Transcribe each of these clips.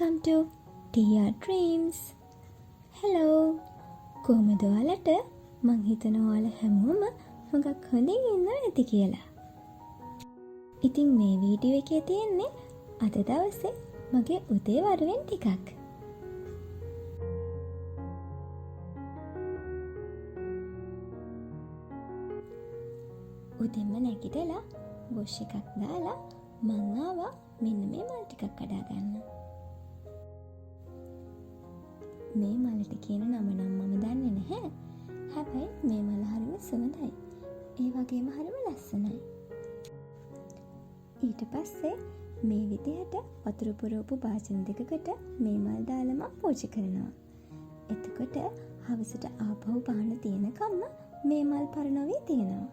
Welcome to Tia Dreams. Hello. කොහමද ඔයාලට? මං හිතනවා ඔයාලා හැමෝම හුඟක් හොඳින් ඉන්නවා ඇති කියලා. ඉතින් මේ වීඩියෝ එකේ තියෙන්නේ අද දවසේ මගේ උදේවරුවෙන් ටිකක්. උදෙන්ම නැගිටලා වොෂ් එකක් දාලා මං ආවා මෙන්න මේ මල් ටිකක් කඩා ගන්න. මේ මලට කියන නම නම් මම දන්නේ නැහැ. හැබැයි මේ මල හරිම සුවඳයි. ඒ වගේම හරිම ලස්සනයි. ඊට පස්සේ මේ විදිහට වතුර පුරවපු භාජන දෙකකට මේ මල් දාලා මම පූජා කරනවා. එතකොට හවසට ආපහු පහන තියෙනකම්ම මේ මල් පරණොවි තියෙනවා.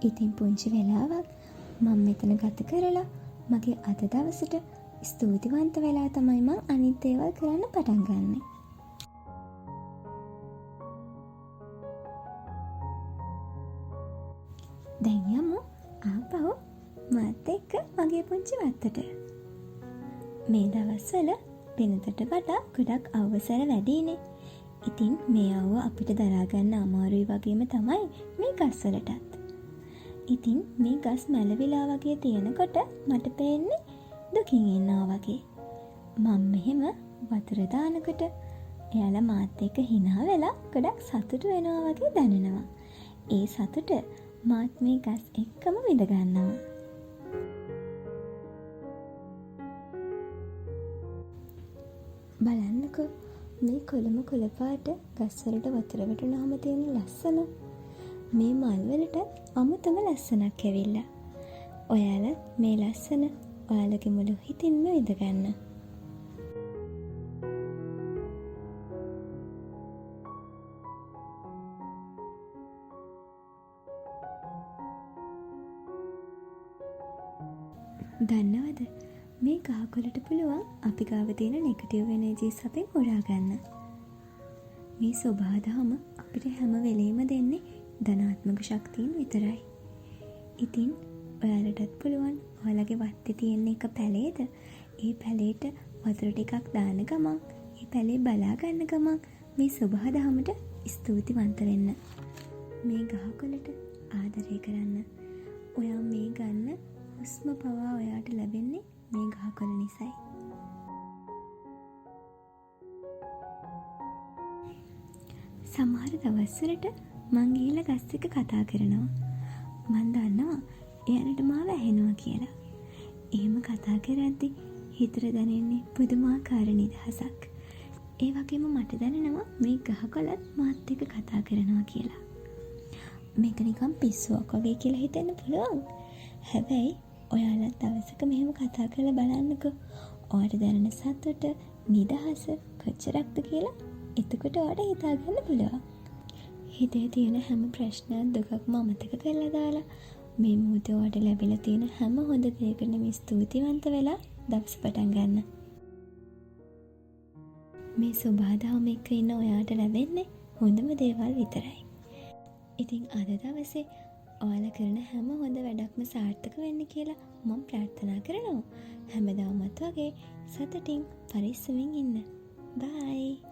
ඉතින් පුංචි වෙලාවක් මම මෙතන ගත කරලා මගේ අද දවසට ස්තුතිවන්ත වෙලා තමයි මම අනිත් දේවල් කරන්න පටන් ගන්නෙ. දැන් යමු ආපහු මාත් එක්ක මගේ පුංචි වත්තට. මේ දවස්වල වෙනදට වඩා ගොඩක් අවසර වැඩිනේ. ඉතින් මේ අවුව අපිට දරා ගන්න අමාරුයි වගේම තමයි මේ ගස්වලටත්. ඉතින් මේ ගස් මැලවිලා වගේ තියෙනකොට මට පේන්නේ දුකින් ඉන්නවා වගේ. මම මෙහෙම වතුර දානකොට එයාලා මාත් එක්ක hina වෙලා ගොඩක් සතුටු වෙනවා වගේ දැනෙනවා. ඒ සතුට මාත් මේ ගස් එක්කම විඳ ගන්නවා. බලන්නකෝ මේ කොළම කොළ පාට ගස් වලට වතුර වැටුනහම තියෙන ලස්සන. මේ මල් වලට අමුතම ලස්සනක් ඇවිල්ලා. ඔයාලා මේ ලස්සන ඔයාලගේ මුළු හිතින්ම විඳ ගන්න. දන්නවද මේ ගහකොළට පුළුවන් අපි ගාව තියෙන නෙගටිව් එනර්ජිස් අපෙන් හොරා ගන්න. මේ ස්වභාවදහම අපිට හැම වෙලෙම දෙන්නේ ධනාත්මක ශක්තියින් විතරයි. ඉතින් ඔයාලටත් පුළුවන් ඔයාලගේ වත්තේ තියෙන එක පැලේද ඒ පැලේට වතුර ටිකක් දාන ගමන් ඒ පැලේ බලා ගන්න ගමන් මේ ස්වභාවදහමට ස්තුතිවන්ත වෙන්න. මේ ගහකොළට ආදරය කරන්න. ඔයා මේ ගන්න හුස්ම පවා ඔයාට ලැබෙන්නේ මේ ගහකොළ නිසායි. සමහර දවස්වලට මං ගිහිල්ලා ගස් එක්ක කතා කරනවා. මං දන්නවා එයාලට මාව ඇහෙනවා කියලා. එහෙම කතා කරද්දි හිතට දැනෙන්නේ පුදුමාකාර නිදහසක්. ඒ වගේම මට දැනෙනවා මේ ගහකොළත් මාත් එක්ක කතා කරනවා කියලා. මේක නිකන් පිස්සුවක් වගේ කියලා හිතෙන්න පුළුවන්. හැබැයි ඔයාලත් දවසක මෙහෙම කතා කරලා බලන්නකෝ. ඔයාලට දැනෙන සතුට, නිදහස කොච්චරක්ද කියලා එතකොට ඔයාලට හිතා ගන්න පුළුවන්. හිතේ තියෙන හැම ප්‍රශ්නයක් දුකක්ම අමතක කරලා දාලා මේ මොහොතේ ඔයාලට ලැබිලා තියෙන හැම හොඳ දෙයකටම ස්තුතිවන්ත වෙලා දවස පටන් ගන්න. මේ සබහාදහම එක්ක ඉන්න ඔයාලට ලැබෙන්නේ හොඳම දේවල් විතරයි. ඉතින් අද දවසේ ඔයාලා කරන හැම හොඳ වැඩක්ම සාර්ථක වෙන්න කියලා මම ප්‍රාර්ථනා කරනවා. හැමදාමත් වගේ සතුටින් පරිස්සමින් ඉන්න. බයි.